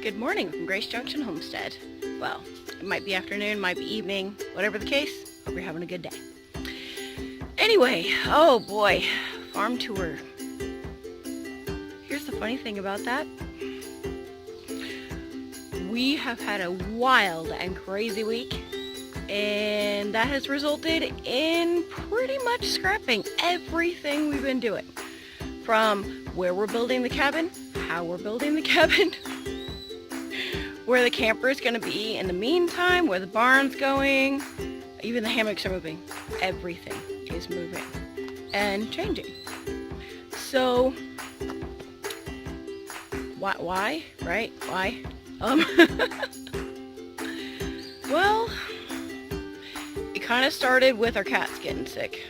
Good morning from Grace Junction Homestead. Well, it might be afternoon, might be evening, whatever the case, hope you're having a good day. Anyway, oh boy, farm tour. Here's the funny thing about that. We have had a wild and crazy week, and that has resulted in pretty much scrapping everything we've been doing. From where we're building the cabin, how we're building the cabin, where the camper is going to be in the meantime, where the barn's going, even the hammocks are moving. Everything is moving and changing. So, why, right? Why? Well, it kind of started with our cats getting sick.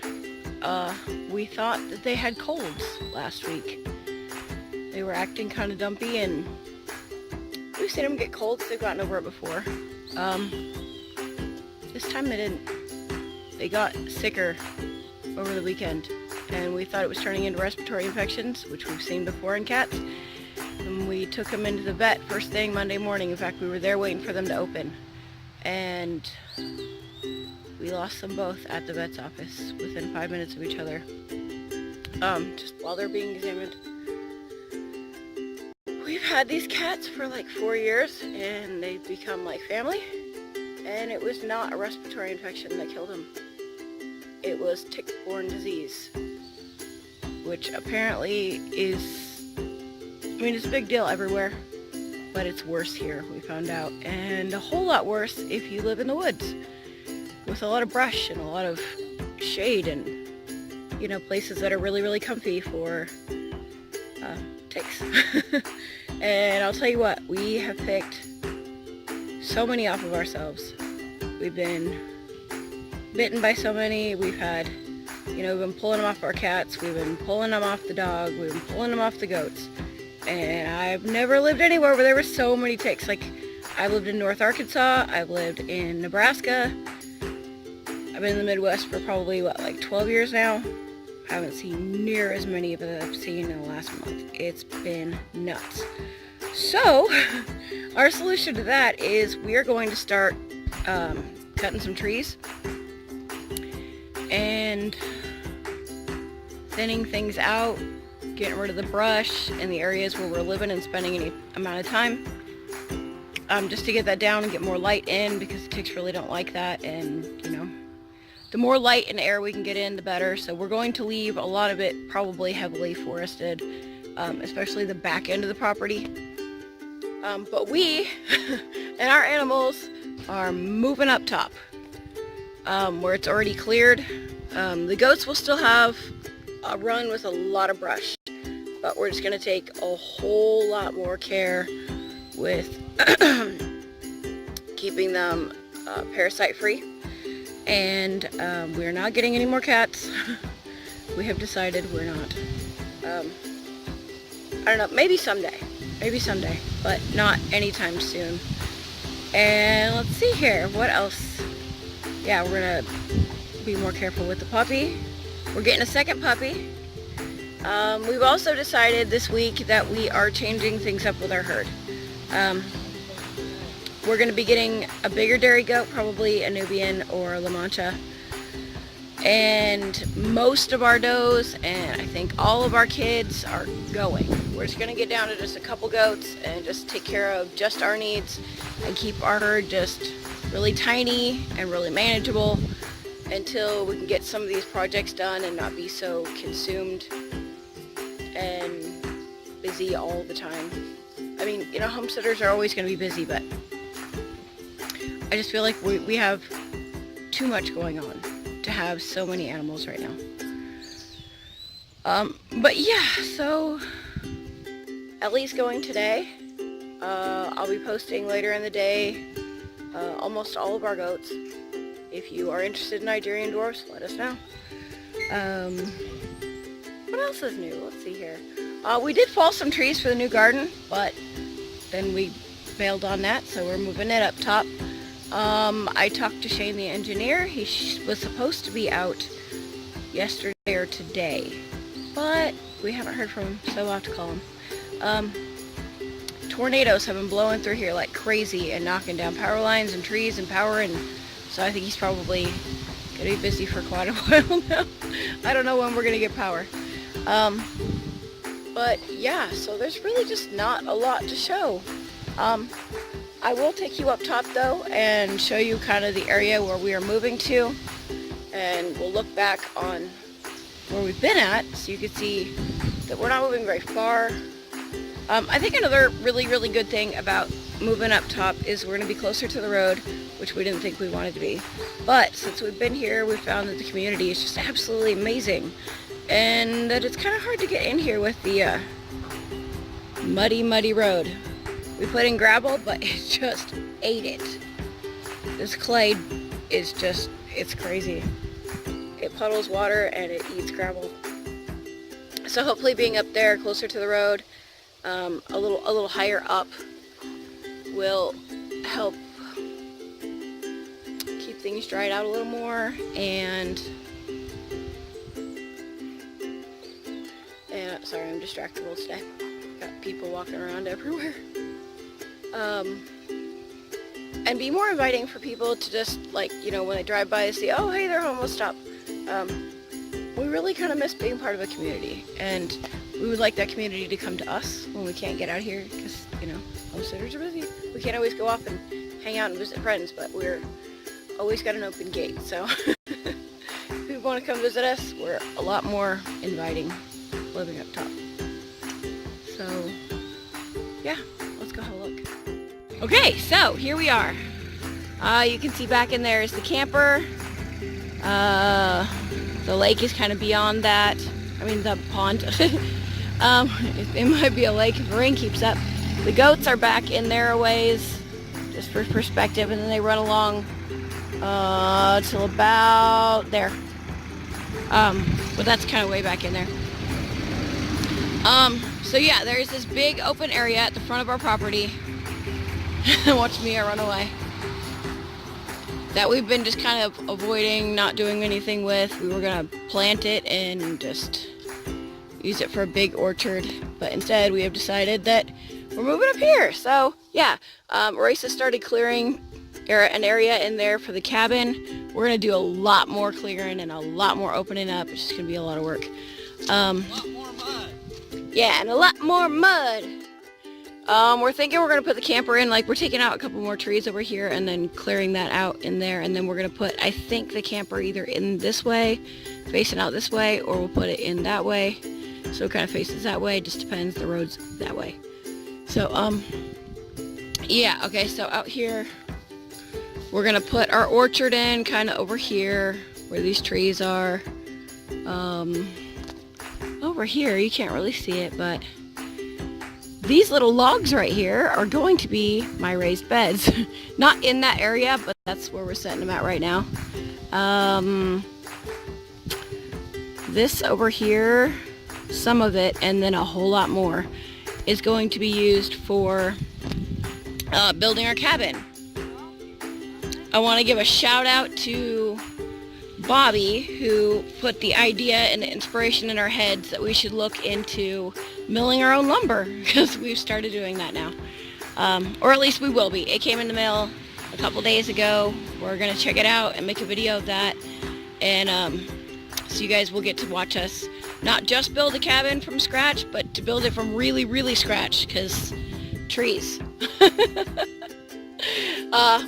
We thought that they had colds last week. They were acting kind of dumpy, and we've seen them get colds. They've gotten over it before. This time they didn't. They got sicker over the weekend, and we thought it was turning into respiratory infections, which we've seen before in cats. And we took them into the vet first thing Monday morning. In fact, we were there waiting for them to open, and we lost them both at the vet's office within 5 minutes of each other, just while they're being examined. We've had these cats for like 4 years, and they've become like family, and it was not a respiratory infection that killed them. It was tick-borne disease, which apparently is, it's a big deal everywhere, but it's worse here, we found out, and a whole lot worse if you live in the woods with a lot of brush and a lot of shade and, places that are really, really comfy for ticks. And I'll tell you what, we have picked so many off of ourselves. We've been bitten by so many. We've had, we've been pulling them off our cats. We've been pulling them off the dog. We've been pulling them off the goats. And I've never lived anywhere where there were so many ticks. Like, I lived in North Arkansas. I've lived in Nebraska. I've been in the Midwest for probably, 12 years now. I haven't seen near as many as I've seen in the last month. It's been nuts. So, our solution to that is we are going to start cutting some trees and thinning things out, getting rid of the brush in the areas where we're living and spending any amount of time, just to get that down and get more light in, because the ticks really don't like that, and the more light and air we can get in, the better. So we're going to leave a lot of it probably heavily forested, especially the back end of the property. But we and our animals are moving up top, where it's already cleared. The goats will still have a run with a lot of brush, but we're just going to take a whole lot more care with keeping them parasite free. And we're not getting any more cats. We have decided we're not. I don't know, maybe someday, but not anytime soon. And let's see here, what else? Yeah, we're gonna be more careful with the puppy. We're getting a second puppy. We've also decided this week that we are changing things up with our herd. We're going to be getting a bigger dairy goat, probably a Nubian or a La Mancha. And most of our does, and I think all of our kids, are going. We're just going to get down to just a couple goats and just take care of just our needs and keep our herd just really tiny and really manageable until we can get some of these projects done and not be so consumed and busy all the time. Homesteaders are always going to be busy, but I just feel like we have too much going on to have so many animals right now. But yeah, so Ellie's going today. I'll be posting later in the day almost all of our goats. If you are interested in Nigerian dwarfs, let us know. What else is new? Let's see here. We did fall some trees for the new garden, but then we bailed on that, so we're moving it up top. I talked to Shane the engineer. He was supposed to be out yesterday or today, but we haven't heard from him, so we'll have to call him. tornadoes have been blowing through here like crazy and knocking down power lines and trees and power, and so I think he's probably gonna be busy for quite a while now. I don't know when we're gonna get power. But yeah, so there's really just not a lot to show. I will take you up top though and show you kind of the area where we are moving to, and we'll look back on where we've been at so you can see that we're not moving very far. I think another really good thing about moving up top is we're going to be closer to the road, which we didn't think we wanted to be. But since we've been here, we've found that the community is just absolutely amazing, and that it's kind of hard to get in here with the muddy road. We put in gravel, but it just ate it. This clay is just, it's crazy. It puddles water and it eats gravel. So hopefully being up there closer to the road, a little higher up, will help keep things dried out a little more, and sorry, I'm distractible today. Got people walking around everywhere. And be more inviting for people to just, like, you know, when they drive by, see, oh, hey, they're home, let's stop. We really kind of miss being part of a community, and we would like that community to come to us when we can't get out here, because, you know, homesteaders are busy. We can't always go off and hang out and visit friends, but we're always got an open gate, so if people want to come visit us, we're a lot more inviting living up top. So, yeah, let's go have a look. Okay, so here we are. You can see back in there is the camper. The lake is kind of beyond that. I mean, the pond. It might be a lake if the rain keeps up. The goats are back in there a ways, just for perspective, and then they run along till about there. But that's kind of way back in there. So yeah, there's this big open area at the front of our property. Watch me, I run away. That we've been just kind of avoiding, not doing anything with. We were gonna plant it and just use it for a big orchard, but instead we have decided that we're moving up here. So yeah, Raisa started clearing an area in there for the cabin. We're gonna do a lot more clearing and a lot more opening up. It's just gonna be a lot of work. A lot more mud. Yeah, and a lot more mud. We're thinking we're going to put the camper in, like we're taking out a couple more trees over here and then clearing that out in there, and then we're going to put, I think, the camper either in this way, facing out this way, or we'll put it in that way, so it kind of faces that way. Just depends, the road's that way. So, yeah, okay, so out here, we're going to put our orchard in kind of over here, where these trees are. Over here, you can't really see it, but these little logs right here are going to be my raised beds. Not in that area, but that's where we're setting them at right now. This over here, some of it, and then a whole lot more, is going to be used for building our cabin. I want to give a shout out to Bobby, who put the idea and the inspiration in our heads that we should look into milling our own lumber, because we've started doing that now. Or at least we will be. It came in the mail a couple days ago. We're going to check it out and make a video of that. And so you guys will get to watch us not just build a cabin from scratch, but to build it from really scratch, because trees.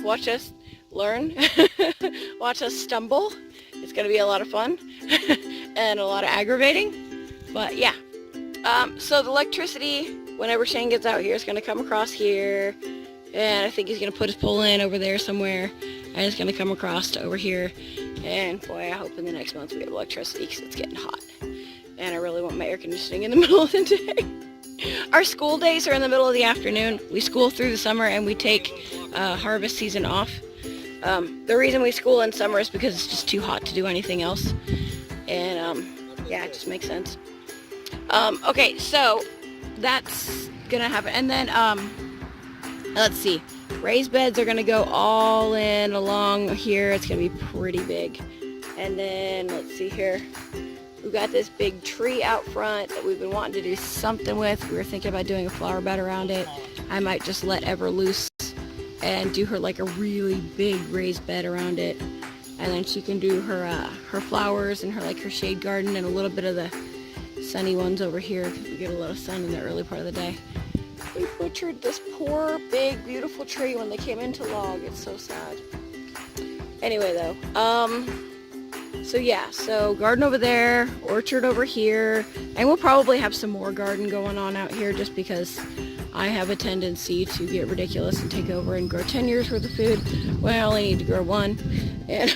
Watch us learn. Watch us stumble. It's going to be a lot of fun and a lot of aggravating. But yeah. So the electricity, whenever Shane gets out here, is going to come across here, and I think he's going to put his pole in over there somewhere, and it's going to come across to over here, and boy, I hope in the next month we have electricity, because it's getting hot, and I really want my air conditioning in the middle of the day. Our school days are in the middle of the afternoon. We school through the summer, and we take harvest season off. The reason we school in summer is because it's just too hot to do anything else, and yeah, it just makes sense. Okay, so that's gonna happen, and then let's see, raised beds are gonna go all in along here. It's gonna be pretty big. And then let's see here, We've got this big tree out front that we've been wanting to do something with. We were thinking about doing a flower bed around it. I might just let Ever loose and do her like a really big raised bed around it. And then she can do her flowers and her shade garden and a little bit of the sunny ones over here because we get a lot of sun in the early part of the day. We butchered this poor, big, beautiful tree when they came in to log. It's so sad. Anyway, though, so yeah, so garden over there, orchard over here, and we'll probably have some more garden going on out here just because I have a tendency to get ridiculous and take over and grow 10 years worth of food when I only need to grow one. And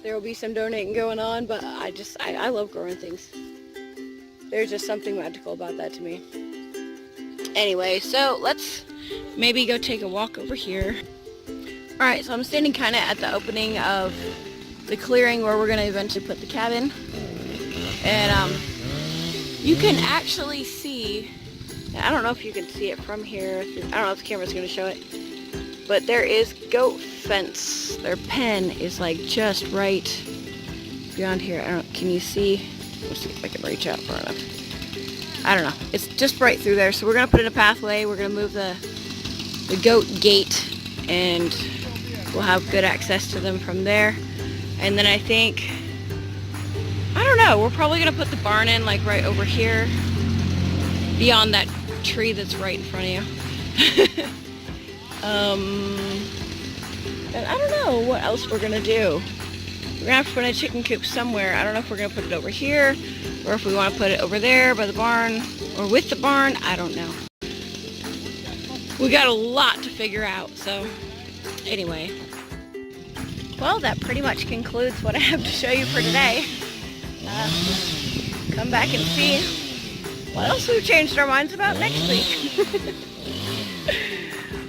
there will be some donating going on, but I love growing things. There's just something magical about that to me. Anyway, so let's maybe go take a walk over here. Alright, so I'm standing kind of at the opening of the clearing where we're going to eventually put the cabin. And you can actually see, I don't know if you can see it from here, I don't know if the camera's going to show it, but there is goat fence. Their pen is like just right beyond here. Can you see? Let's see if I can reach out far enough. I don't know. It's just right through there. So we're going to put in a pathway. We're going to move the goat gate and we'll have good access to them from there. And then I think, I don't know, we're probably going to put the barn in like right over here beyond that tree that's right in front of you. And I don't know what else we're going to do. We're going to have to put a chicken coop somewhere. I don't know if we're going to put it over here or if we want to put it over there by the barn or with the barn. I don't know. We got a lot to figure out, so anyway. Well, that pretty much concludes what I have to show you for today. Come back and see what else we've changed our minds about next week.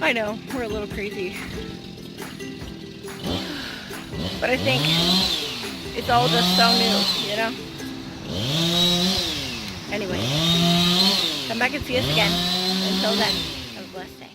I know, we're a little crazy. But I think it's all just so new, you know? Anyway, come back and see us again. Until then, have a blessed day.